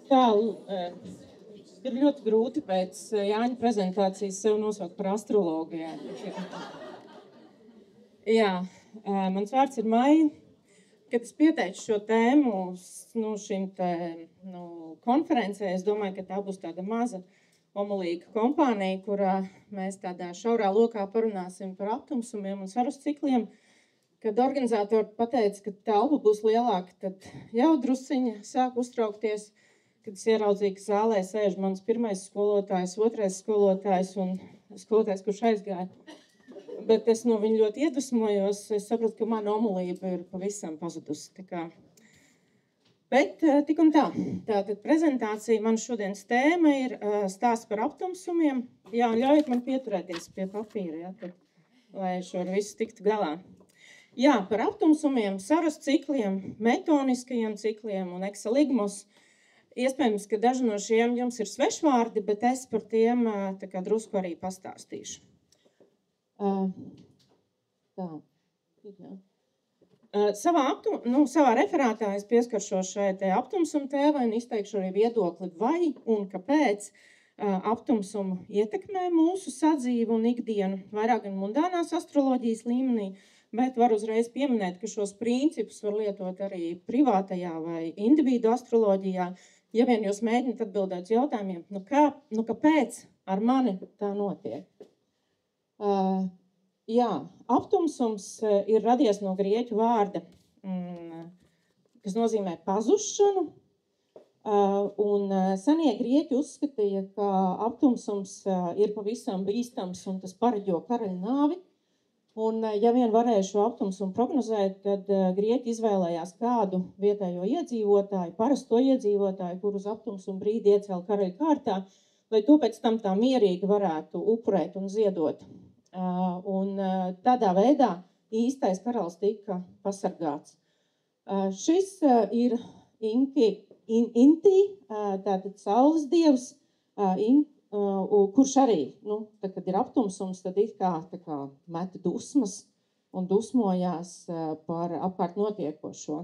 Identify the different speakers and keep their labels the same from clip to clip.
Speaker 1: Tā ir ļoti grūti pēc Jāņa prezentācijas sev nosaukt par astrologu. Jā, mans vārds ir Maija. Kad es pieteicu šo tēmu šim konferencē, es domāju, ka tā būs tāda maza omulīga kompānija, kurā mēs tādā šaurā lokā parunāsim par aptumsumiem un saras cikliem. Kad organizatori pateica, ka telpa būs lielāka, tad jau drusciņa sāk uztraukties, kad es ieraudzīju, ka zālē sēž mans pirmais skolotājs, otrais skolotājs un skolotājs, kurš aizgāja. Bet es no viņa ļoti iedvesmojos, es sapratu, ka mana omulība ir pavisam pazudusi. Bet tik un tā. Tātad prezentācija, man šodienas tēma ir stāsts par aptumsumiem. Jā, ļaujiet man pieturēties pie papīra, lai šo ar visu tiktu galā. Jā, par aptumsumiem, saras cikliem, metoniskajiem cikliem un eksaligmos. Iespējams, ka daži no šiem jums ir svešvārdi, bet es par tiem drusku arī pastāstīšu. Savā referātā es pieskaršos šai aptumsuma tēmai un izteikšu arī viedokli, vai un kāpēc aptumsumu ietekmē mūsu sadzīvi un ikdienu, vairāk gan mundānās astroloģijas līmenī, bet var uzreiz pieminēt, ka šos principus var lietot arī privātajā vai individu astroloģijā. Ja vien jūs mēģināt atbildēt uz jautājumiem, kāpēc ar mani tā notiek? Aptumsums ir radies no grieķu vārda, kas nozīmē pazušanu, un senie grieķi uzskatīja, ka aptumsums ir pavisam bīstams un tas pareģo karaļa nāvi. Un, ja vien varēja šo aptumsumu prognozēt, tad grieķi izvēlējās kādu vietējo iedzīvotāju, parasto iedzīvotāju, kur uz aptumsumu brīdi iecēla karaļa kārtā, lai to pēc tam tā mierīgi varētu upurēt un ziedot. Un tādā veidā īstais karalis tika pasargāts. Šis ir Inti, tātad saules dievs, kurš arī, kad ir aptumsums, tad it kā meta dusmas un dusmojās par apkārt notiekošo.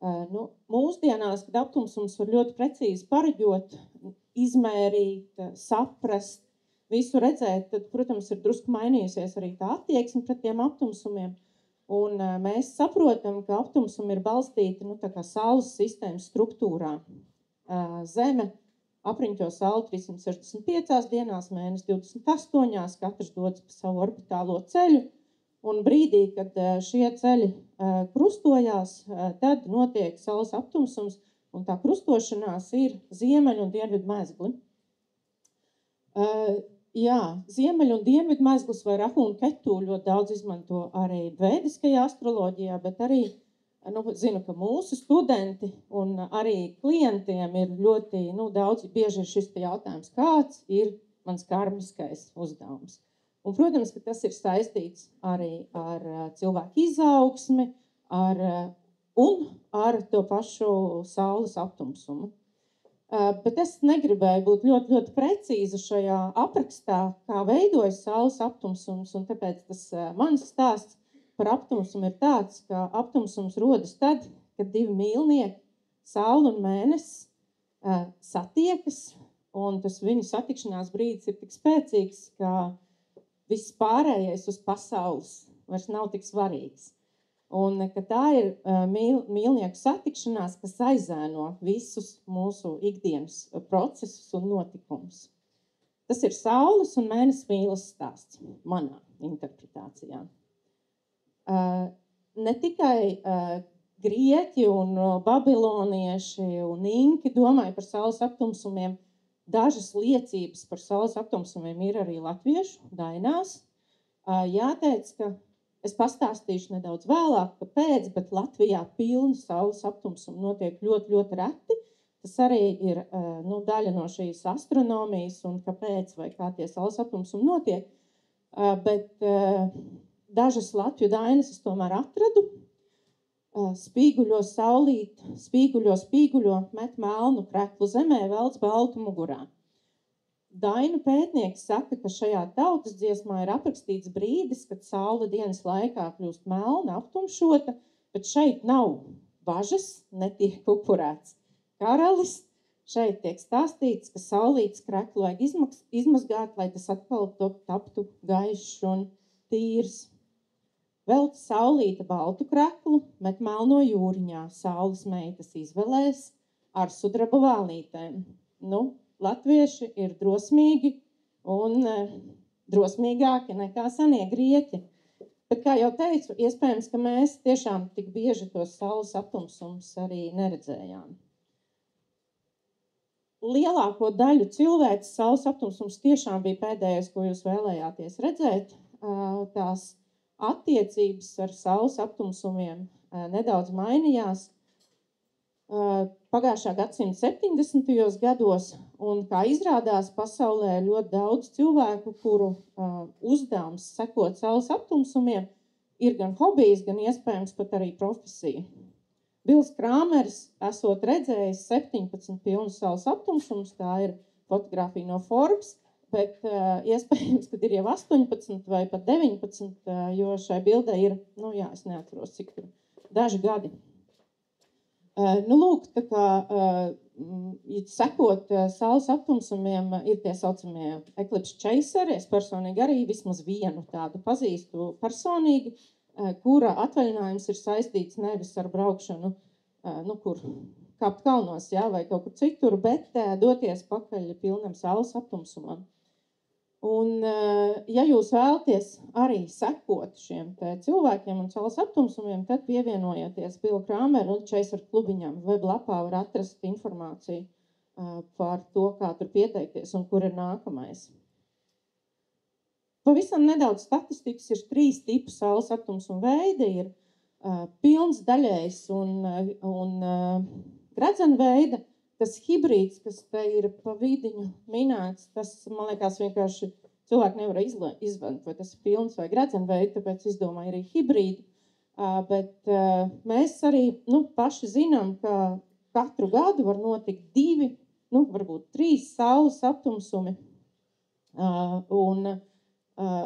Speaker 1: Mūsdienās, kad aptumsums var ļoti precīzi pareģot, izmērīt, saprast, visu redzēt, tad, protams, ir drusku mainījusies arī tā attieksme pret tiem aptumsumiem. Un mēs saprotam, ka aptumsumi ir balstīti saules sistēmas struktūrā. Zeme apriņķo sauli 365 dienās, mēnesis 28, katrs dodas pa savu orbitālo ceļu, un brīdī, kad šie ceļi krustojās, tad notiek saules aptumsums, un tā krustošanās ir ziemeļu un dienvidu mezgli. Ziemeļu un dienvidu mezglis vai Rahu un Ketu ļoti daudz izmanto arī vēdiskajā astroloģijā, bet arī zinu, ka mūsu studenti un arī klientiem ir ļoti daudz bieži šis jautājums, kāds ir mans karmiskais uzdevums. Un, protams, ka tas ir saistīts arī ar cilvēku izaugsmi un ar to pašu saules aptumsumu. Bet es negribēju būt ļoti, ļoti precīza šajā aprakstā, kā veidojas saules aptumsums, un tāpēc tas mans stāsts par aptumsumu ir tāds, ka aptumsums rodas tad, kad divi mīlnieki, saule un mēnesis, satiekas, un tas viņu satikšanās brīdis ir tik spēcīgs, ka viss pārējais uz pasaules vairs nav tik svarīgs. Un ka tā ir mīlnieku satikšanās, kas aizēno visus mūsu ikdienas procesus un notikumus. Tas ir saules un mēnesis mīles stāsts manā interpretācijā. Ne tikai grieķi un babilonieši un inki domāja par saules aptumsumiem, dažas liecības par saules aptumsumiem ir arī latviešu dainās. Jāteic, ka es pastāstīšu nedaudz vēlāk, kāpēc, bet Latvijā pilni saules aptumsumi notiek ļoti, ļoti reti. Tas arī ir daļa no šīs astronomijas un kāpēc vai kā tie saules aptumsumi notiek. Bet dažas Latviju dainas es tomēr atradu. Spīguļo saulīt, spīguļo, met melnu kreklu zemē, velc baltu mugurā. Dainu pētnieki saka, ka šajā tautas dziesmā ir aprakstīts brīdis, kad saule dienas laikā kļūst melna, aptumšota, bet šeit nav bažas, netiek upurēts karalis, Šeit tiek stāstīts, ka saulītes kreklu vajag izmazgāt, lai tas atkal taptu gaišs un tīrs. Velc saulīte baltu kreklu, met melno jūriņā, saules meitas izvelēs ar sudraba vālītēm. Latvieši ir drosmīgi un drosmīgāki nekā senie grieķi. Bet, kā jau teicu, iespējams, ka mēs tiešām tik bieži tos saules aptumsumus arī neredzējām. Lielāko daļu cilvēks saules aptumsums tiešām bija pēdējais, ko jūs vēlējāties redzēt. Tās attiecības ar saules aptumsumiem nedaudz mainījās pagājušā gadsimta 70. gados, un kā izrādās, pasaulē ļoti daudz cilvēku, kuru uzdevums sekot saules aptumsumiem, ir gan hobijs, gan iespējams pat arī profesija. Bils Krāmeris esot redzējis 17 pilnus saules aptumsumus, tā ir fotografija no Forbes, bet iespējams, kad ir jau 18 vai pat 19, jo šai bildē ir, es neatceros, cik tur, daži gadi. Lūk, tā kā sekot saules aptumsumiem ir tie saucamie eclipse chaseri, es personīgi arī vismaz vienu tādu pazīstu personīgi, kura atvaļinājums ir saistīts nevis ar braukšanu, kur kāpt kalnos, vai kaut kur citur, bet doties pakaļ pilnam saules aptumsumam. Un, ja jūs vēlaties arī sekot šiem cilvēkiem un saules aptumsumiem, tad pievienojieties Bila Krāmera un Chaser klubiņam. Weblapā var atrast informāciju par to, kā tur pieteikties un kur ir nākamais. Pavisam nedaudz statistikas, ir 3 tipu saules aptumsumu veidi, ir pilns, daļējs un gredzenveida. Tas hibrīds, kas te ir pa vidiņu minēts, tas, man liekas, vienkārši cilvēki nevar izvēlēt, vai tas ir pilns vai gredzenveida, tāpēc izdomāju arī hibrīdu. Bet mēs arī paši zinām, ka katru gadu var notikt 2, varbūt 3 saules aptumsumi un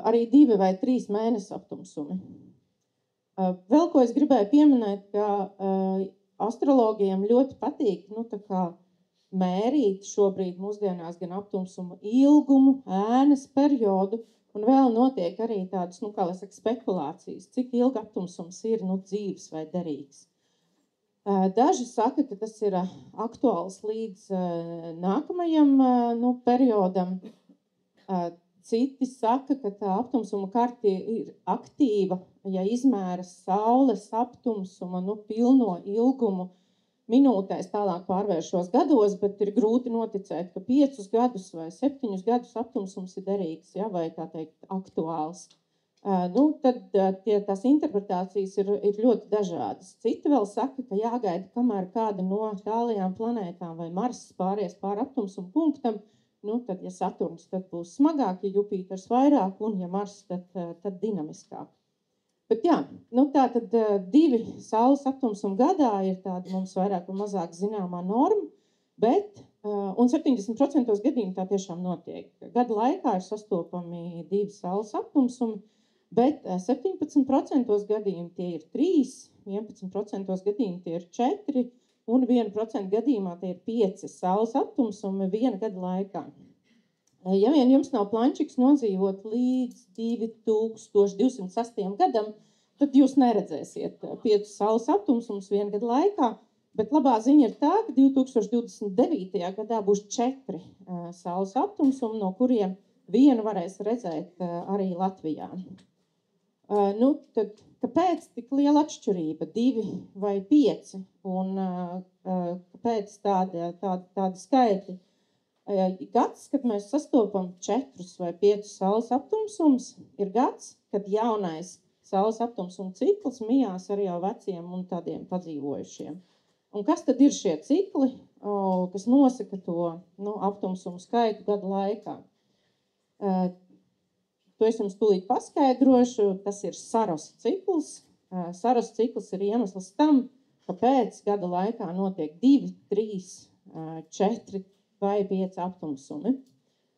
Speaker 1: arī 2 vai 3 mēnešu aptumsumi. Vēl ko es gribēju pieminēt, ka astrologiem ļoti patīk, mērīt šobrīd mūsdienās gan aptumsumu ilgumu, ēnas periodu, un vēl notiek arī tādas, spekulācijas, cik ilgi aptumsums ir, dzīves vai derīgs. Daži saka, ka tas ir aktuāls līdz nākamajam, periodam. Citi saka, ka tā aptumsuma karte ir aktīva, ja izmēra saules aptumsuma, pilno ilgumu minūtēs, tālāk pārvēršos gados, bet ir grūti noticēt, ka 5 gadus vai 7 gadus aptumsums ir derīgs, vai tā teikt aktuāls. Tad tās interpretācijas ir ļoti dažādas. Citi vēl saka, ka jāgaida, kamēr kāda no tālajām planētām vai Marss pāries pāri aptumsuma punktam, tad, ja Saturns, tad būs smagāk, ja Jupiters vairāk, un ja Mars, tad dinamiskāk. Bet jā, tā tad 2 saules aptumsumi gadā ir tāda mums vairāk un mazāk zināmā norma, bet, un 70% gadījumu tā tiešām notiek. Gada laikā ir sastopami 2 saules aptumsumi, bet 17% gadījumu tie ir 3, 11% gadījumu tie ir 4, un 1% gadījumā tie ir 5 saules aptumsumi 1 gada laikā. Ja vien jums nav plančiks nodzīvot līdz 2208 gadam, tad jūs neredzēsiet 5 saules aptumsumus 1 gada laikā, bet labā ziņa ir tā, ka 2029. gadā būs 4 saules aptumsumi, no kuriem 1 varēs redzēt arī Latvijā. Tad kāpēc tik liela atšķirība, 2 vai 5, un kāpēc tādi skaitļi? Gads, kad mēs sastopam 4 vai 5 saules aptumsumus, ir gads, kad jaunais saules aptumsuma cikls mijās ar jau veciem un tādiem padzīvojušiem. Un kas tad ir šie cikli, kas nosaka to aptumsumu skaitu gadu laikā? To es jums tūlīt paskaidrošu, tas ir Sarosa cikls. Sarosa cikls ir iemesls tam, kāpēc gada laikā notiek 2, 3, 4 vai 5 aptumsumi.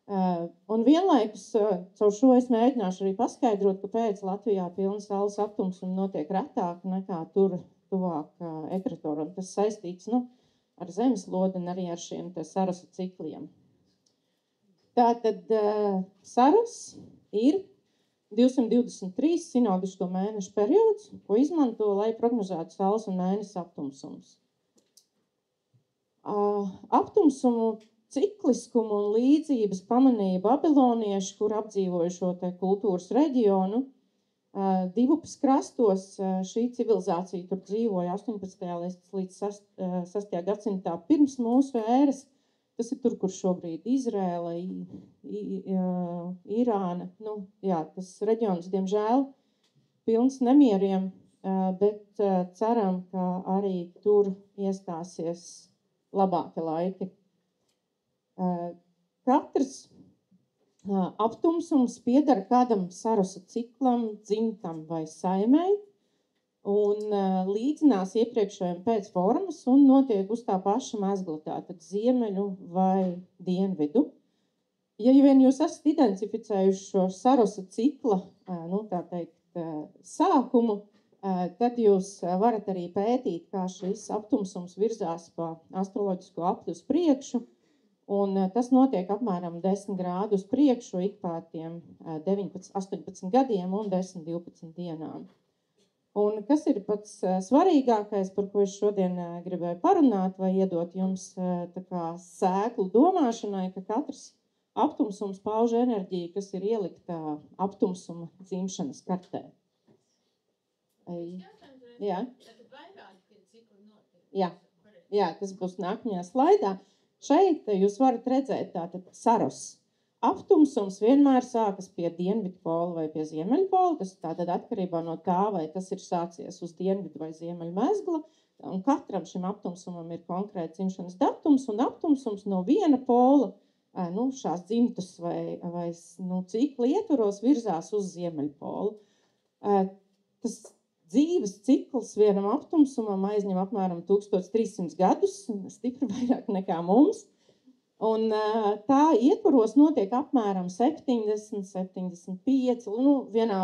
Speaker 1: Un vienlaikus caur šo es mēģināšu arī paskaidrot, kāpēc Latvijā pilna saules aptumsumi notiek retāk nekā tur tuvāk ekvatoram. Tas saistīts ar zemeslodi un arī ar šiem te Sarusa cikliem. Tātad Sarus ir 223 sinodisko mēnešu periods, ko izmanto, lai prognozētu saules un mēnesa aptumsumus. Aptumsumu cikliskumu un līdzības pamanīja babilonieši, kur apdzīvoja šo te kultūras reģionu. Divupes krastos šī civilizācija tur dzīvoja 18. līdz 6. gadsimtā pirms mūsu ēras. Tas ir tur, kur šobrīd Izrēla, Irāna. Tas reģions, diemžēl, pilns nemieriem, bet ceram, ka arī tur iestāsies labāki laiki. Katrs aptumsums piedara kādam Sarusa ciklam, dzimtam vai saimei, un līdzinās iepriekšējiem pēc formas un notiek uz tā paša mezgla, tātad ziemeļu vai dienvidu. Ja vien jūs esat identificējuši šo Sarusa cikla, tā teikt, sākumu, tad jūs varat arī pētīt, kā šis aptumsums virzās pa astroloģisko apli uz priekšu, un tas notiek apmēram 10 grādu uz priekšu ik pa tiem 18 gadiem un 10-12 dienām. Un kas ir pats svarīgākais, par ko es šodien gribēju parunāt vai iedot jums tā kā sēklu domāšanai, ka katrs aptumsums pauž enerģiju, kas ir ielikta aptumsuma dzimšanas kartē. Jā. Jā, tas būs nākamajā slaidā. Šeit jūs varat redzēt tātad Sarus. Aptumsums vienmēr sākas pie dienvidu pola vai pie ziemeļu pola. Tas tātad atkarībā no tā, vai tas ir sācies uz dienvidu vai ziemeļu mezgla. Un katram šim aptumsumam ir konkrēts dzimšanas datums, un aptumsums no viena pola, šās dzimtas vai cikla ietvaros virzās uz ziemeļu polu. Tas dzīves cikls vienam aptumsumam aizņem apmēram 1300 gadus, stipri vairāk nekā mums. Un tā ietvaros notiek apmēram 70, 75, vienā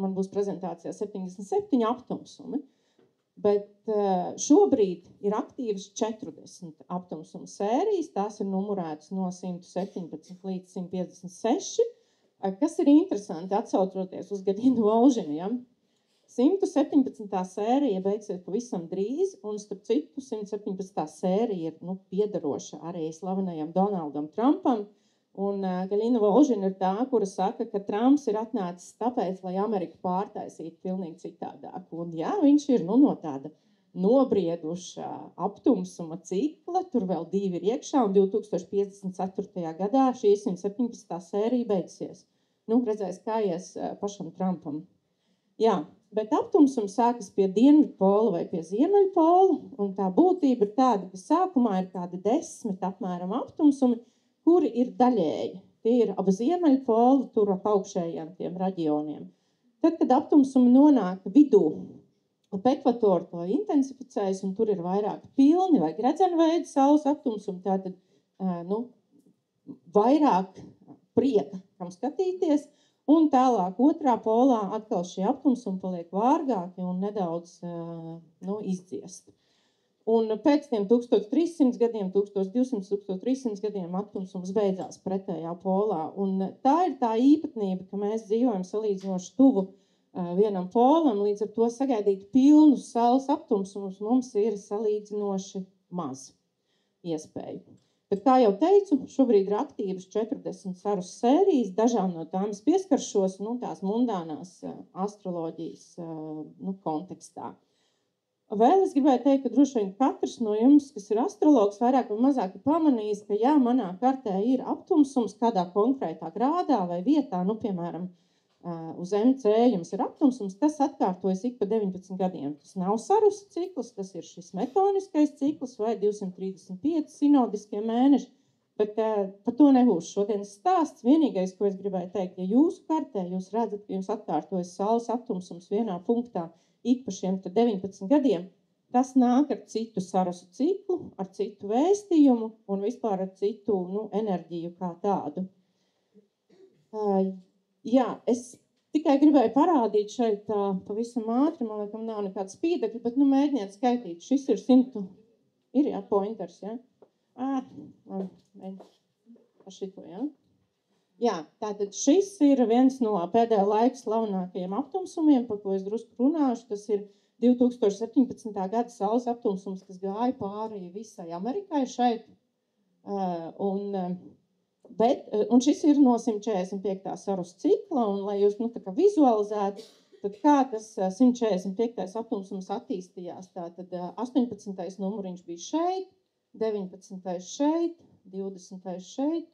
Speaker 1: man būs prezentācijā 77 aptumsumi. Bet šobrīd ir aktīvas 40 aptumsumu sērijas, tās ir numurētas no 117 līdz 156, kas ir interesanti atsaucoties uz Galinu Volžinu, ja? 117. sērija beigsies pavisam drīz, un starp citu 117. sērija ir piederoša arī slavenajam Donaldam Trumpam, un Galina Volžina ir tā, kura saka, ka Trumps ir atnācis tāpēc, lai Ameriku pārtaisītu pilnīgi citādāk. Un jā, viņš ir no tāda nobrieduša aptumsuma cikla, tur vēl 2 ir iekšā, un 2054. gadā šī 117. sērija beigsies. Redzēs, kā ies pašam Trumpam. Jā. Bet aptumsums sākas pie dienvidu pola vai pie ziemeļu pola, un tā būtība ir tāda, ka sākumā ir kādi 10 apmēram aptumsumi, kuri ir daļēji. Tie ir ap ziemeļu polu, tur ap augšējiem tiem reģioniem. Tad, kad aptumsumi nonāk vidū, ap ekvatoru to intensificējas, un tur ir vairāk pilni vai gredzenveidi saules aptumsumi, tātad vairāk prieka, kam skatīties. Un tālāk otrā polā atkal šie aptumsumi paliek vārgāki un nedaudz izdziest. Un pēc tiem 1300 gadiem, 1200, 1300 gadiem aptumsums beidzās pretējā polā. Un tā ir tā īpatnība, ka mēs dzīvojam salīdzinoši tuvu vienam polam, līdz ar to sagaidīt pilnus saules aptumsumus mums ir salīdzinoši maz iespēju. Bet, kā jau teicu, šobrīd ir aktīvas 40 Sarus sērijas, dažām no tām es pieskaršos, tās mundānās astroloģijas kontekstā. Vēl es gribēju teikt, ka droši vien katrs no jums, kas ir astrologs, vairāk vai mazāk ir pamanījis, ka jā, manā kartē ir aptumsums kādā konkrētā grādā vai vietā, piemēram, uz MC jums ir aptumsums, tas atkārtojas ik pa 19 gadiem. Tas nav Sarusa cikls, tas ir šis metoniskais cikls vai 235 sinodiskie mēneši, bet par to nebūs šodienas stāsts. Vienīgais, ko es gribēju teikt, ja jūsu kartē jūs redzat, ka jums atkārtojas saules aptumsums vienā punktā ik pa šiem 19 gadiem, tas nāk ar citu Sarusa ciklu, ar citu vēstījumu un vispār ar citu enerģiju kā tādu. Jā, es tikai gribēju parādīt šeit pavisam ātri, man liekas, nav nekāda spīdekļa, bet mēģiniet skaitīt. Šis ir Ir, jā, pointers, jā. Ar šito, jā. Jā, tātad šis ir viens no pēdējā laika slavenākajiem aptumsumiem, par ko es drusku runāšu. Tas ir 2017. gada saules aptumsums, kas gāja pāri visai Amerikai šeit. Un šis ir no 145. Sarus cikla, un lai jūs tā kā vizualizētu, tad kā tas 145. aptumsums attīstījās. Tātad 18. numuriņš bija šeit, 19. šeit, 20. šeit,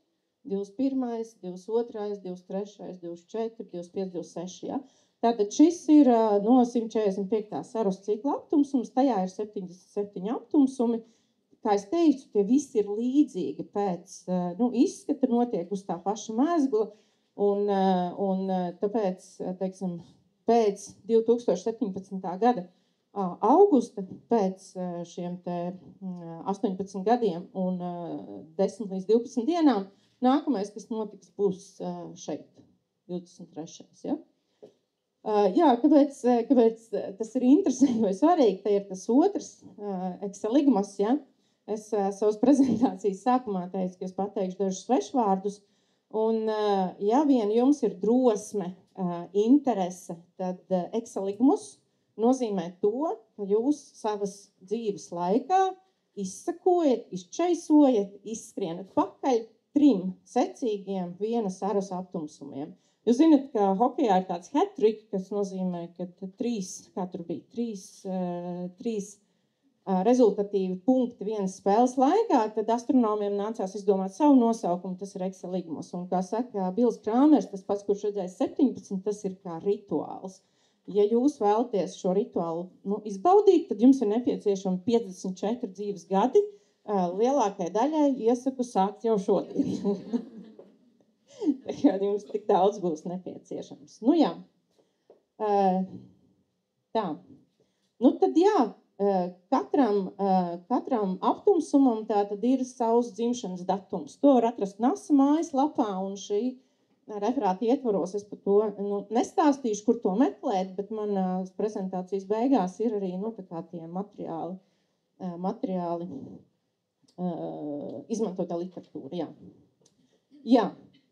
Speaker 1: 21., 22., 23., 24., 25., 26. Ja? Tātad šis ir no 145. Sarus cikla aptumsums, tajā ir 77 aptumsumi. Kā es teicu, tie visi ir līdzīgi pēc izskata, notiek uz tā paša mezgla, un tāpēc, teiksim, pēc 2017. gada augusta, pēc šiem te 18 gadiem un 10 līdz 12 dienām, nākamais, kas notiks, būs šeit, 23. Ja? Jā, kāpēc tas ir interesanti vai svarīgi, te ir tas otrs ekseligmas, ja? Es savas prezentācijas sākumā teicu, ka es pateikšu dažus svešvārdus, un ja vien jums ir drosme, interese, tad ekseligmus nozīmē to, ka jūs savas dzīves laikā izsakojat, izčeisojat, izskrienat pakaļ 3 secīgiem viena Sarus aptumsumiem. Jūs zināt, ka hokejā ir tāds hat-trick, kas nozīmē, ka 3 rezultatīvi punkti vienas spēles laikā, tad astronomiem nācās izdomāt savu nosaukumu, tas ir ekseligmus. Un, kā saka Bils Krāmers, tas pats, kurš redzēja 17, tas ir kā rituāls. Ja jūs vēlaties šo rituālu izbaudīt, tad jums ir nepieciešami 54 dzīves gadi. Lielākai daļai iesaku sākt jau šodien. Tagad jums tik daudz būs nepieciešams. Nu jā. Tā. Nu tad jā, katram aptumsumam tātad ir savs dzimšanas datums. To var atrast NASA mājaslapā, un šī referāta ietvaros es par to nestāstīšu, kur to meklēt, bet manas prezentācijas beigās ir arī tā kā tie materiāli izmantotā literatūra. Jā.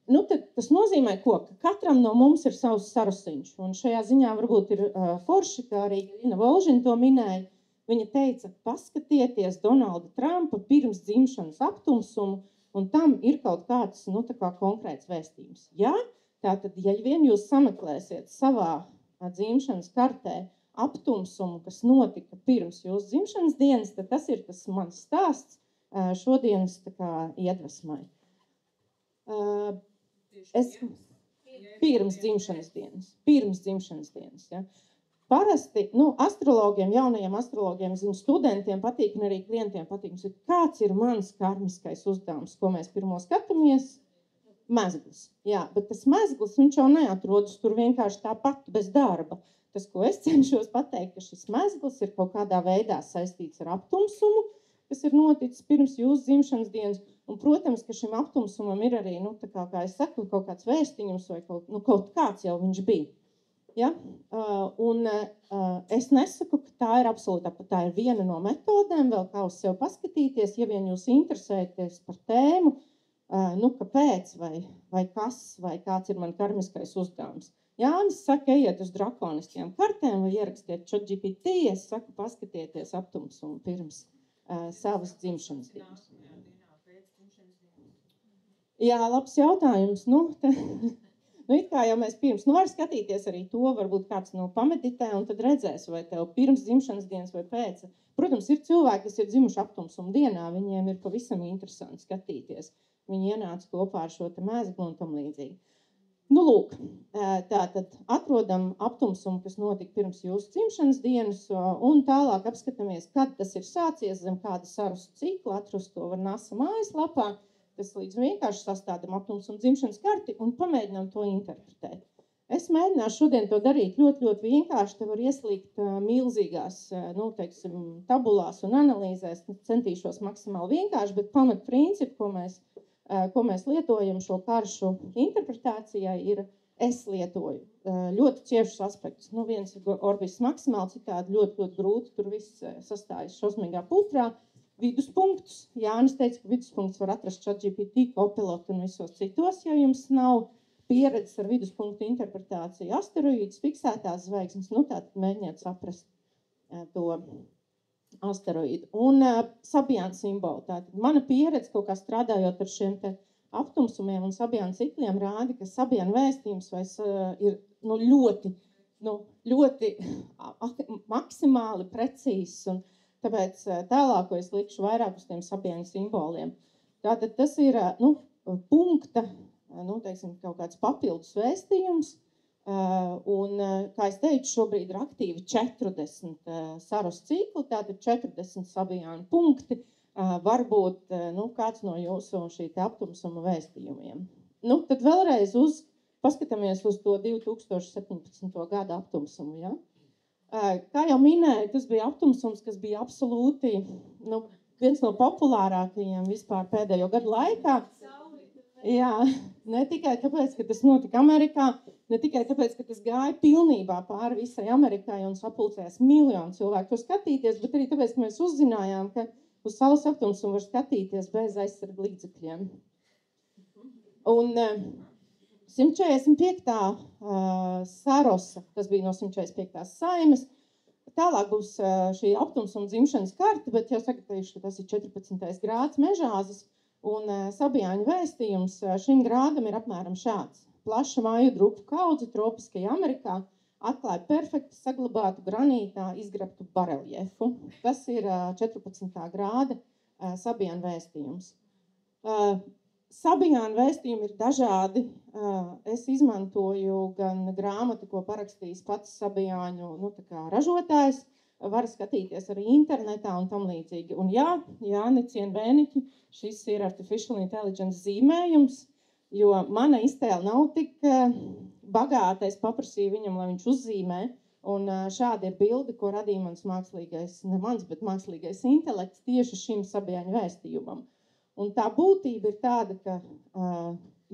Speaker 1: Tad tas nozīmē, ka katram no mums ir savs sarusiņš, un šajā ziņā varbūt ir forši, kā arī Ina Volžina to minēja. Viņa teica, paskatieties Donalda Trumpa pirms dzimšanas aptumsumu, un tam ir kaut kāds, tā kā konkrēts vēstījums. Jā, tātad, ja vien jūs sameklēsiet savā dzimšanas kartē aptumsumu, kas notika pirms jūsu dzimšanas dienas, tad tas ir tas mans stāsts šodienas tā kā iedvesmai. Pirms dzimšanas dienas, ja. Parasti, astrologiem, jaunajiem astrologiem, studentiem patīk, un arī klientiem patīk, kāds ir mans karmiskais uzdevums, ko mēs pirmo skatāmies? Mezgls. Jā, bet tas mezgls, viņš jau neatrodas tur vienkārši tāpat bez darba. Tas, ko es cenšos pateikt, ka šis mezgls ir kaut kādā veidā saistīts ar aptumsumu, kas ir noticis pirms jūsu dzimšanas dienas. Un, protams, ka šim aptumsumam ir arī, kā es saku, kaut kāds vēstiņums vai kaut kāds jau viņš bija. Ja? Es nesaku, ka tā ir absolūtā, tā ir viena no metodēm, vēl kā uz sevi paskatīties, ja vien jūs interesēties par tēmu, kāpēc vai kas, vai kāds ir man karmiskais uzdevums. Jānis saka, ejiet uz drakoniskajām kartēm vai ierakstiet ChatGPT, es saku, paskatieties aptumsumu pirms savas dzimšanas dienas. Jā, labs jautājums. It kā jau mēs pirms, var skatīties arī to, varbūt kāds pameditē, un tad redzēs, vai tev pirms dzimšanas dienas vai pēc. Protams, ir cilvēki, kas ir dzimuši aptumsuma dienā, viņiem ir pavisam interesanti skatīties. Viņi ienāca kopā ar šo te mēzglu un tam līdzīgi. Lūk, tātad atrodam aptumsumu, kas notika pirms jūsu dzimšanas dienas, un tālāk apskatāmies, kad tas ir sācies, zem kāda Sarus cikla, atrast to var NASA mājaslapā. Tas līdz vienkārši sastādam aptumsumu dzimšanas karti un pamēģinām to interpretēt. Es mēģināšu šodien to darīt ļoti, ļoti vienkārši. Te var ieslīgt milzīgās, tabulās un analīzēs. Centīšos maksimāli vienkārši, bet pamatprincipi, ko mēs lietojam šo karšu interpretācijai, ir es lietoju ļoti ciešus aspektus. Viens ir orbis maksimāli, citādi ļoti, ļoti grūti, tur viss sastājas šausmīgā putrā. viduspunktus. Jānis teica, ka viduspunktus var atrast ChatGPT, Copilot un visos citos, ja jums nav pieredzes ar viduspunktu interpretāciju. Asteroīdas, fiksētās zvaigznes, tātad mēģiniet saprast to asteroīdu. Un Sabjāna simbolu. Tātad mana pieredze kaut kā strādājot ar šiem te aptumsumiem un Sabjāna cikliem rāda, ka Sabjāna vēstījums ir ļoti maksimāli precīzs, un tāpēc tālāk, ko es likšu vairāk uz tiem Sabjāna simboliem. Tātad tas ir punkta, teiksim, kaut kāds papildus vēstījums, un, kā es teicu, šobrīd ir aktīvi 40 Saros cikli, tātad 40 Sabjāna punkti, varbūt kāds no jūsu šī te aptumsuma vēstījumiem. Tad vēlreiz paskatāmies uz to 2017. gada aptumsumu, ja? Kā jau minēju, tas bija aptumsums, kas bija absolūti viens no populārākajiem vispār pēdējo gadu laikā. Jā, ne tikai tāpēc, ka tas notika Amerikā, ne tikai tāpēc, ka tas gāja pilnībā pāri visai Amerikai un sapulcējās miljonu cilvēku to skatīties, bet arī tāpēc, ka mēs uzzinājām, ka uz saules aptumsumu var skatīties bez aizsarga līdzekļiem. Un 145. Sarosa, tas bija no 145. Saimes, tālāk būs šī aptumsuma dzimšanas karta, bet jau sagatavojuši, ka tas ir 14. grāds Mežāzes. Un Sabjāņa vēstījums šim grādam ir apmēram šāds. Plaša māju drupu kaudze tropiskajā Amerikā atklāja perfekti saglabātu granītā izgrabtu bareljefu. Tas ir 14. grāda Sabjāņa vēstījums. Sabjāņa vēstījumi ir dažādi. Es izmantoju gan grāmatu, ko parakstījis pats Sabjāņu ražotājs, var skatīties arī internetā un tam līdzīgi. Un jā, Jāni Bēniķi, šis ir Artificial Intelligence zīmējums, jo mana iztēle nav tik bagāta. Es paprasīju viņam, lai viņš uzzīmē. Un šāda ir bilde, ko radīja mākslīgais intelekts tieši šim Sabjāņa vēstījumam. Un tā būtība ir tāda, ka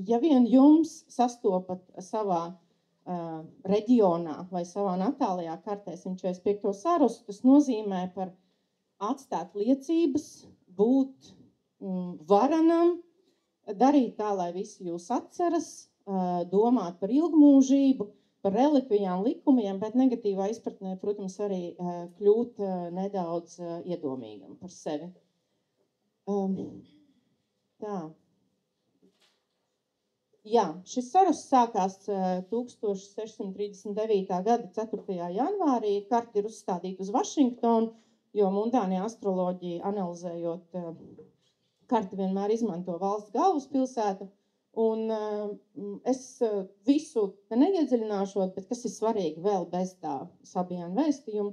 Speaker 1: ja vien jums sastopat savā reģionā vai savā natālajā kartē 145. Sarosu, tas nozīmē par atstāt liecības, būt varenam, darīt tā, lai visi jūs atceras, domāt par ilgmūžību, par relikvijām, likumiem, bet negatīvā izpratnē, protams, arī kļūt nedaudz iedomīgam par sevi. Tā. Jā, šis saruss sākās 1639. gada 4. janvārī. Karta ir uzstādīta uz Vašingtonu, jo mundānie astroloģija, analizējot karti, vienmēr izmanto valsts galvaspilsētu. Un es visu neiedziļināšot, bet kas ir svarīgi vēl bez tā Sabjāņa vēstījuma,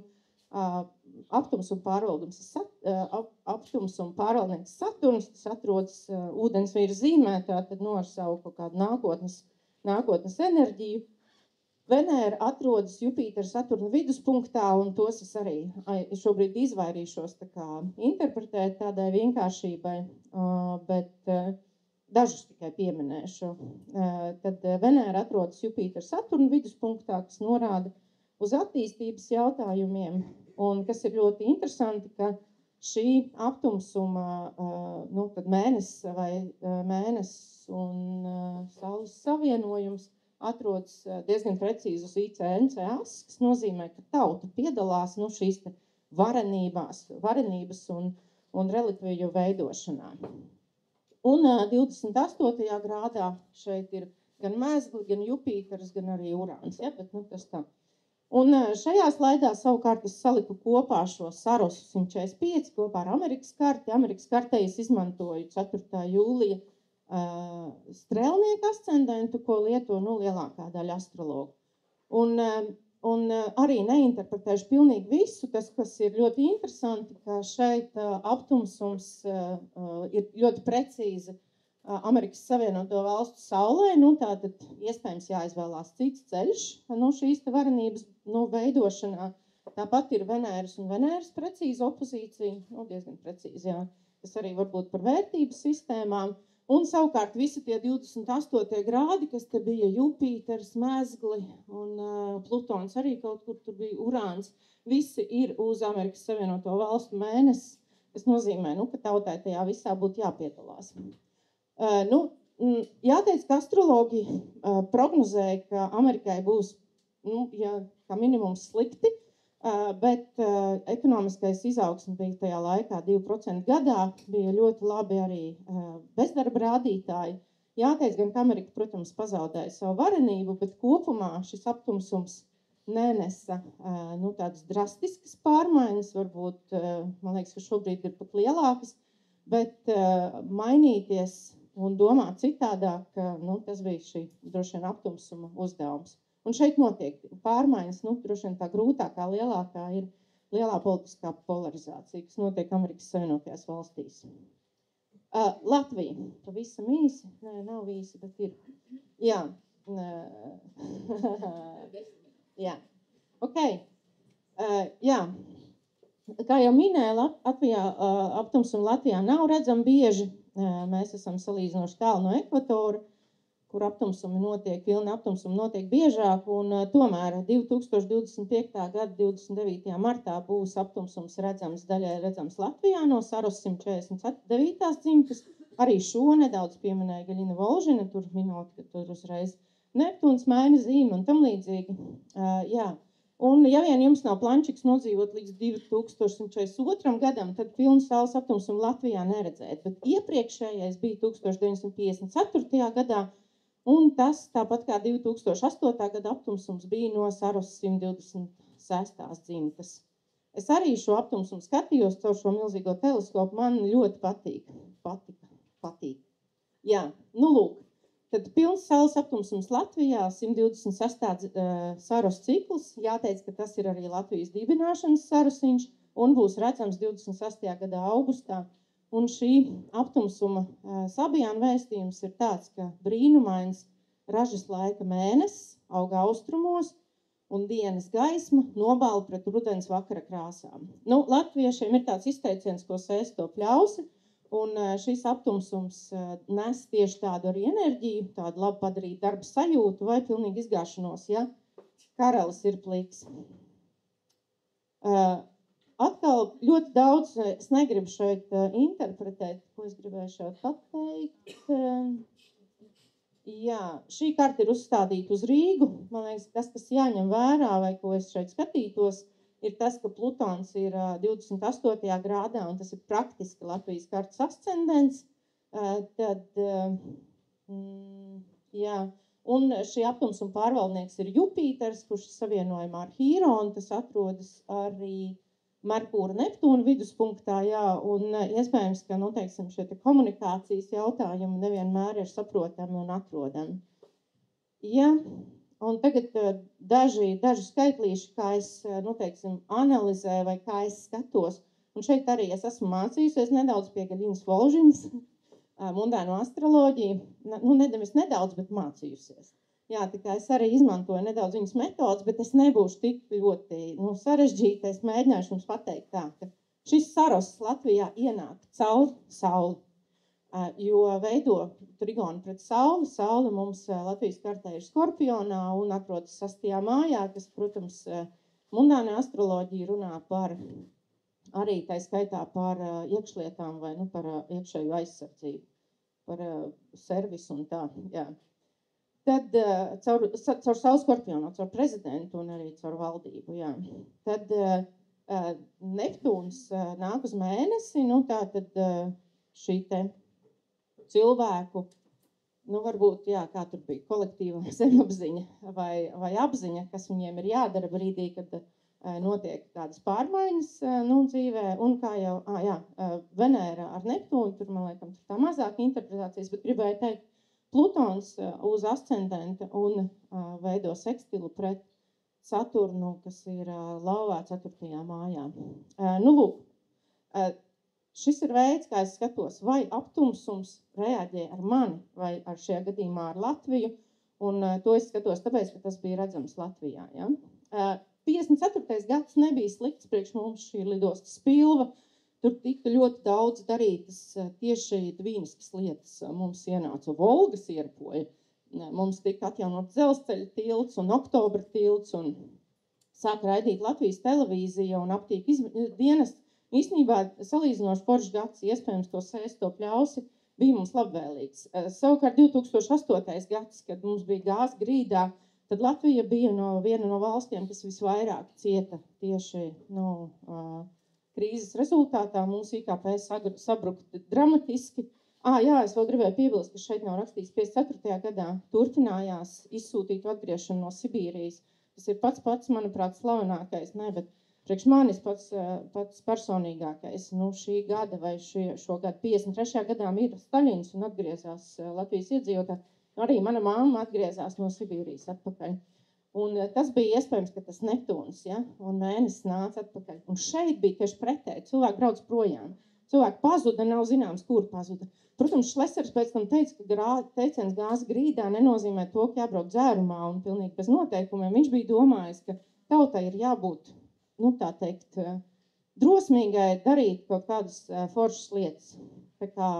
Speaker 1: aptums un pārvaldnieks Saturns, tas atrodas ūdensvīra zīmē, tātad ar savu kaut kādu nākotnes enerģiju. Venēra atrodas Jupītera Saturna viduspunktā, un tos es arī šobrīd izvairīšos interpretēt tādai vienkāršībai, bet dažus tikai pieminēšu. Tad Venēra atrodas Jupītera Saturna viduspunktā, kas norāda uz attīstības jautājumiem, un kas ir ļoti interesanti, ka šī aptumsuma, tad mēnesis un saules savienojums atrodas diezgan precīzi uz IC-NC asis, kas nozīmē, ka tauta piedalās šīs varenības un relikviju veidošanā. Un 28. grādā šeit ir gan mēzgli, gan Jupīters, gan arī Urāns, ja? Bet tas tā. Un šajā slaidā savukārt es saliku kopā šo Sarosu 145 kopā ar Amerikas karti. Amerikas kartē es izmantoju 4. jūlija strēlnieku ascendentu, ko lieto lielākā daļa astrologu. Un arī neinterpretēšu pilnīgi visu. Tas, kas ir ļoti interesanti, ka šeit aptumsums ir ļoti precīzi Amerikas Savienoto Valstu saulē, tātad iespējams jāizvēlās cits ceļš šīs varenības veidošanā. Tāpat ir Venēras un Venēras precīza opozīcija, diezgan precīzi, jā, kas arī var būt par vērtības sistēmām. Un savukārt visi tie 28. grādi, kas te bija Jupīters, mēzgli un Plutons arī kaut kur tur bija Urāns, visi ir uz Amerikas Savienoto Valstu mēnesi. kas nozīmē, ka tautai tajā visā būtu jāpiedalās. Jāteic, ka astrologi prognozēja, ka Amerikai būs, kā minimums slikti, bet ekonomiskais izaugsme bija tajā laikā 2% gadā, bija ļoti labi arī bezdarba rādītāji. Jāteic, gan ka Amerika, protams, pazaudēja savu varenību, bet kopumā šis aptumsums nenesa tādas drastiskas pārmaiņas, varbūt, man liekas, ka šobrīd ir pat lielākas, bet mainīties un domāt citādāk, tas bija šī droši vien aptumsuma uzdevums. Un šeit notiek pārmaiņas, droši vien tā grūtākā, lielākā ir lielā politiskā polarizācija, kas notiek Amerikas Savienotajās valstīs. Latvija, pavisam īsi, nē, nav īsi, bet ir. Jā. Jā. Ok. Jā. Kā jau minēja, Latvijā aptumsuma Latvijā nav redzama bieži. Mēs esam salīdzinoši tālu no ekvatora, kur aptumsumi notiek, pilni aptumsumi notiek biežāk, un tomēr 2025. gada 29. martā būs aptumsums daļai redzams Latvijā no Saros 149. dzimtas. Arī šo nedaudz pieminēja Gaļina Volžina, tur minot, ka tur uzreiz Neptūns maina zīmi un tam līdzīgi. Jā. Un ja vien jums nav plančiks nodzīvot līdz 2142. gadam, tad pilnu saules aptumsumu Latvijā neredzēt. Bet iepriekšējais bija 1954. gadā, un tas, tāpat kā 2008. gada aptumsums, bija no Saros 126. dzimtas. Es arī šo aptumsumu skatījos caur šo milzīgo teleskopu, man ļoti patīk. Jā, lūk. Tad pilns saules aptumsums Latvijā, 126. Saros cikls, jāteic, ka tas ir arī Latvijas dibināšanas sarosiņš, un būs redzams 28. gada augustā. Un šī aptumsuma sabijāna vēstījums ir tāds, ka brīnumains ražas laika mēnesis auga austrumos, un dienas gaisma nobāla pret rudens vakara krāsām. Latviešiem ir tāds izteiciens, ko sēst to pļausi, un šis aptumsums nes tieši tādu arī enerģiju, tādu labi padarītu darba sajūtu vai pilnīgi izgāšanos, ja karalis ir pliks. Atkal ļoti daudz, es negribu šeit interpretēt, ko es gribēju šeit pateikt. Jā, šī karta ir uzstādīta uz Rīgu. Man liekas, tas, kas jāņem vērā, vai ko es šeit skatītos, ir tas, ka Plutons ir 28. grādā, un tas ir praktiski Latvijas kartas ascendents. Jā, un šī aptumsuma pārvaldnieks ir Jupīters, kurš savienojumā ar Hīronu, tas atrodas arī Merkūra Neptūna viduspunktā, jā, un iespējams, ka, teiksim, šie komunikācijas jautājumi nevienmēr ir saprotami un atrodami. Jā, un tagad daži skaitlīši, kā es, teiksim, analizēju vai kā es skatos, un šeit arī es esmu mācījusies nedaudz pie Gaļinas Volžinas, mundāno astroloģiju, nevis nedaudz, bet mācījusies. Jā, tā kā es arī izmantoju nedaudz viņas metodas, bet es nebūšu tik ļoti sarežģīta. Es mēģināšu jums pateikt tā, ka šis saross Latvijā ienāk caur sauli, jo veido trigonu pret sauli. Saule mums Latvijas kartē ir Skorpionā un atrodas 6. mājā, kas, protams, mundāna astroloģija runā par arī tā skaitā par iekšlietām vai par iekšēju aizsardzību, par servisu un tā, jā. Tad caur savu Skorpionā, caur prezidentu un arī caur valdību, jā. Tad Neptūns nāk uz mēnesi, tātad šī te cilvēku, varbūt, jā, kā tur bija, kolektīva zemapziņa vai apziņa, kas viņiem ir jādara brīdī, kad notiek kādas pārmaiņas dzīvē, un kā jau, Venēra ar Neptūnu, tur, man liekas, tur tā mazāk interpretācijas, bet gribēju teikt, Plutons uz ascendenta un veido sekstilu pret Saturnu, kas ir lauvā 4. mājā. Lūk, šis ir veids, kā es skatos, vai aptumsums reaģē ar mani vai ar šajā gadījumā ar Latviju, un to es skatos tāpēc, ka tas bija redzams Latvijā. Ja? 54. gads nebija slikts priekš mums, šī lidostas Spilva. Tur tika ļoti daudz darītas tieši dvīniskas lietas. Mums ienāca Volgas ierpoja, mums tika atjaunot dzelzceļa tilts un Oktobra tilts, un sāka raidīt Latvijas televīzija un aptīk dienas Īstenībā salīdzinoši foršs gads, iespējams to sēst, to pļausi, bija mums labvēlīgs. Savukārt 2008. gads, kad mums bija gāze grīdā, tad Latvija bija viena no valstiem, kas visvairāk cieta tieši krīzes rezultātā. Mūsu IKP sabruka dramatiski. Jā, es vēl gribēju piebilst, ka šeit nav rakstīts 54. gadā turpinājās izsūtītu atgriešanu no Sibīrijas. Tas ir pats, manuprāt, slavenākais, bet priekš manis pats personīgākais. Šī gada vai šo gadu 53. gadā mira Staļins un atgriezās Latvijas iedzīvotāji. Arī mana mamma atgriezās no Sibīrijas atpakaļ. Un tas bija iespējams, ka tas Neptūns, un mēnesis nāca atpakaļ. Un šeit bija tieši pretēji. Cilvēki brauc projām. Cilvēki pazuda, nav zināms, kur pazuda. Protams, Šlesers pēc tam teica, ka teiciens gāze grīdā nenozīmē to, ka jābrauc dzērumā un pilnīgi bez noteikumiem. Viņš bija domājis, ka tautai ir jābūt, tā teikt, drosmīgai darīt kaut kādas foršas lietas. Tā kā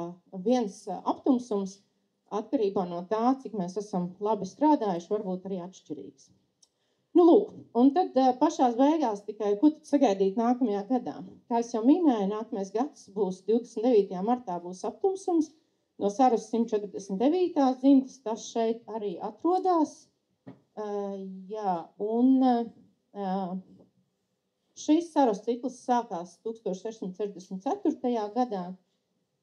Speaker 1: viens aptumsums atkarībā no tā, cik mēs esam labi strādājuši, varbūt arī atšķirīgs. Lūk, un tad pašās beigās tikai, ko tad sagaidīt nākamajā gadā? Kā es jau minēju, nākamais gads būs 29. martā būs aptumsums no Saras 149. dzimtas, tas šeit arī atrodas. Šis Saras cikls sākās 1664. gadā,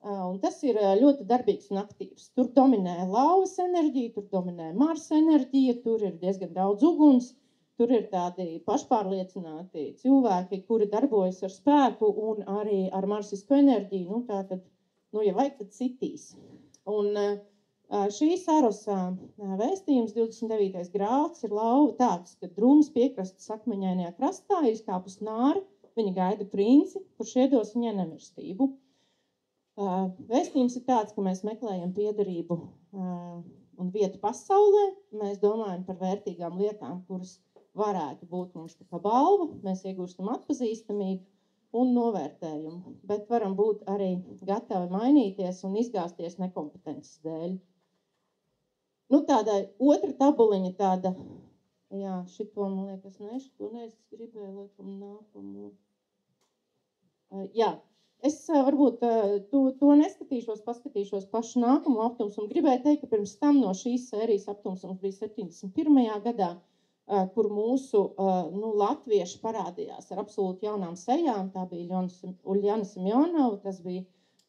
Speaker 1: un tas ir ļoti darbīgs un aktīvs. Tur dominē Lauvas enerģija, tur dominē Marsa enerģija, tur ir diezgan daudz uguns. Tur ir tādi pašpārliecināti cilvēki, kuri darbojas ar spēku un arī ar marsisko enerģiju. Tātad, ja vajag, tad citīs. Un šī Sarosa vēstījums 29. grāds ir lauva tāds, ka drūmas piekrastas akmeņainajā krastā ir izkāpus nāra, viņa gaida princi, kurš iedos viņai nemirstību. Vēstījums ir tāds, ka mēs meklējam piederību un vietu pasaulē, mēs domājam par vērtīgām lietām, kuras varētu būt mums tā kā balva, mēs iegūstam atpazīstamību un novērtējumu, bet varam būt arī gatavi mainīties un izgāzties nekompetences dēļ. Tāda otra tabuliņa tāda, šito, man liekas, es gribēju, laikam, nākamo. Es varbūt to neskatīšos, paskatīšos pašu nākamo aptumsumu. Gribēju teikt, ka pirms tam no šīs sērijas aptumsums bija 71. gadā, kur mūsu latvieši parādījās ar absolūti jaunām sejām. Tā bija Uljana Simjonova, tas bija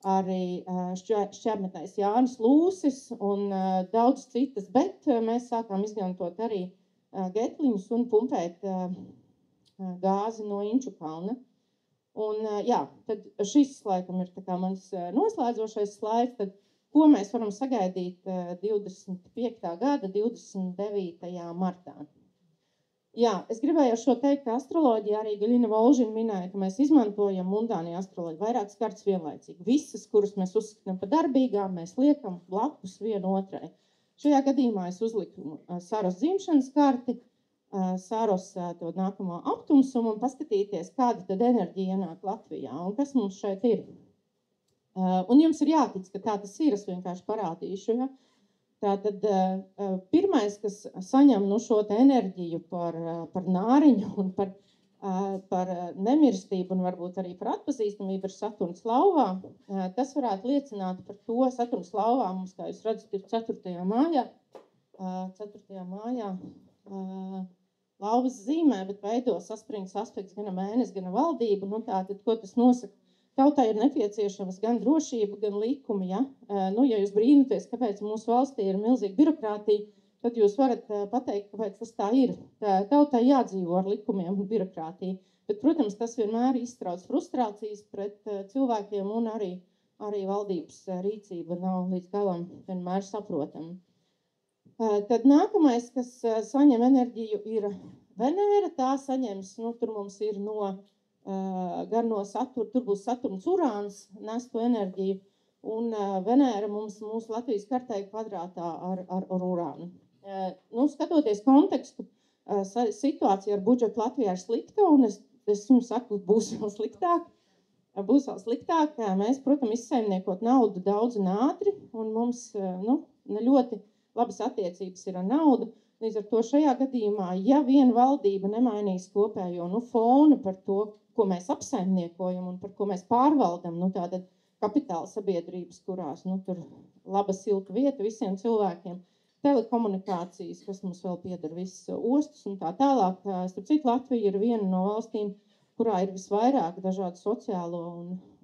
Speaker 1: arī šķērbmetājs Jānis Lūsis un daudz citas, bet mēs sākām izmantot arī getliņus un pumpēt gāzi no Inčukalna. Un tad šis laikam ir tā kā mans noslēdzošais slaids, tad ko mēs varam sagaidīt 25. gada 29. martā. Es gribēju ar šo teikt, ka astroloģija arī Gaļina Volžina minēja, ka mēs izmantojam mundāniju astroloģiju vairākas kartas vienlaicīgi. Visas, kuras mēs uzskatām par darbīgām, mēs liekam blakus vienu otrai. Šajā gadījumā es uzliku Saros dzimšanas karti, Saros to nākamo aptumsumu un paskatīties, kāda tad enerģija ienāk Latvijā un kas mums šeit ir. Un jums ir jātic, ka tā tas ir, es vienkārši parādīšu, Tātad pirmais, kas saņem šo enerģiju par nāriņu un par nemirstību un varbūt arī par atpazīstamību ir Saturns lauvā. Tas varētu liecināt par to. Saturns lauvā mums, kā jūs redzat, ir 4. mājā. 4. mājā lauvas zīmē, bet veido saspringts aspekts gan mēnesis, gan valdību. Tātad, ko tas nosaka? Tautai ir nepieciešamas gan drošība, gan likumi. Ja jūs brīnaties, kāpēc mūsu valstī ir milzīga birokrātija, tad jūs varat pateikt, kāpēc tas tā ir. Tautai jādzīvo ar likumiem un birokrātiju. Bet, protams, tas vienmēr izstrauc frustrācijas pret cilvēkiem un arī valdības rīcība nav līdz galam vienmēr saprotama. Tad nākamais, kas saņem enerģiju, ir Venēra. Tā saņems, tur mums ir gan no Saturna, tur būs Saturns Urāns, nes to enerģiju, un Venēra mūsu Latvijas kartē kvadrātā ar Urānu. Skatoties kontekstu, situācija ar budžetu Latvijā ir slikta, un es jums saku, būs vēl sliktāk. Mēs, protams, izsaimniekot naudu daudz un ātri, un mums ne ļoti labas attiecības ir ar naudu. Līdz ar to šajā gadījumā, ja viena valdība nemainīs kopējo fonu par to, ko mēs apsaimniekojam un par ko mēs pārvaldam, nu tātad kapitāla sabiedrības, kurās, nu tur laba silta vieta visiem cilvēkiem, telekomunikācijas, kas mums vēl pieder viss ostas un tā tālāk. Starp citu, Latvija ir viena no valstīm, kurā ir visvairāk dažādu sociālo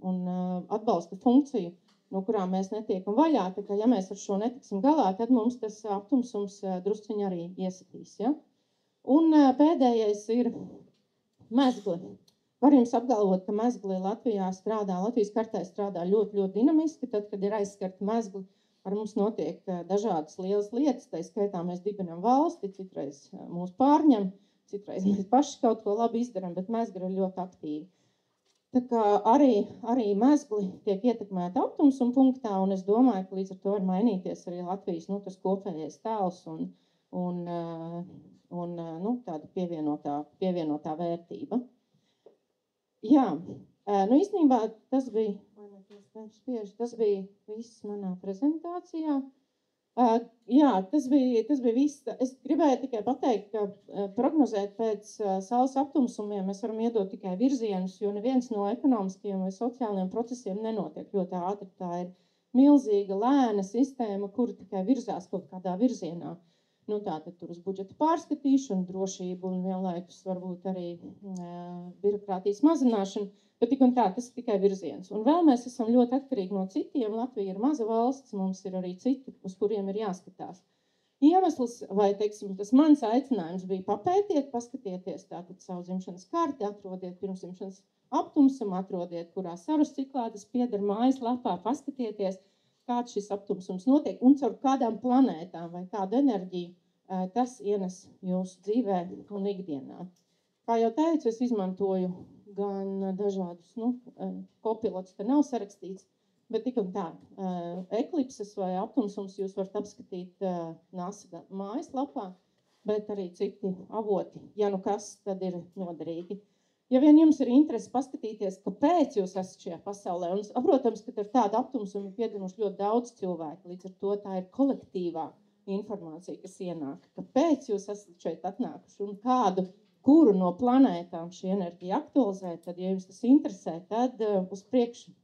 Speaker 1: un atbalsta funkciju, no kurām mēs netiekam vaļā. Tā kā, ja mēs ar šo netiksim galā, tad mums tas aptumsums drusciņi arī iesitīs. Ja? Un pēdējais ir mezgli. Var jums apgalvot, ka mezgli Latvijas kartē strādā ļoti, ļoti dinamiski. Tad, kad ir aizskarta mezgli, ar mums notiek dažādas lielas lietas. Tā skaitā mēs dibinam valsti, citreiz mūs pārņem, citreiz mēs paši kaut ko labi izdaram, bet mezgli ir ļoti aktīvi. Tā kā arī mezgli tiek ietekmēta aptumsuma punktā, un es domāju, ka līdz ar to var mainīties arī Latvijas tas kopējais tēls un tāda pievienotā vērtība. Jā, īstenībā tas bija viss manā prezentācijā. Jā, tas bija viss. Es gribēju tikai pateikt, ka prognozēt pēc saules aptumsumiem mēs varam iedot tikai virzienus, jo neviens no ekonomiskajiem vai sociālajiem procesiem nenotiek ļoti ātri. Tā ir milzīga, lēna sistēma, kura tikai virzās kaut kādā virzienā. Tātad tur uz budžeta pārskatīšanu, drošību un vienlaikus varbūt arī birokrātijas mazināšanu, bet tik un tā, tas ir tikai virziens. Un vēl mēs esam ļoti atkarīgi no citiem. Latvija ir maza valsts, mums ir arī citi, uz kuriem ir jāskatās. Iemesls, vai, teiksim, tas mans aicinājums bija papētiet, paskatieties tātad savu dzimšanas karti, atrodiet pirmszimšanas aptumsumu, atrodiet, kurā sarus ciklātas pieder mājaslapā, paskatieties, kāds šis aptumsums notiek un caur kādām planētām vai kādu enerģiju tas ienes jūsu dzīvē un ikdienā. Kā jau teicu, es izmantoju gan dažādus, kopilots te nav sarakstīts, bet tik un tā, eklipses vai aptumsums jūs varat apskatīt NASA mājaslapā, bet arī citi avoti, ja kas, tad ir noderīgi. Ja vien jums ir interesi paskatīties, kāpēc jūs esat šajā pasaulē, un protams, ka ar tādu aptumsumu ir piedzimuši ļoti daudz cilvēku, līdz ar to tā ir kolektīvā informācija, kas ienāk. Kāpēc jūs esat šeit atnākuši un kuru no planētām šī enerģija aktualizē, tad, ja jums tas interesē, tad uz priekšu.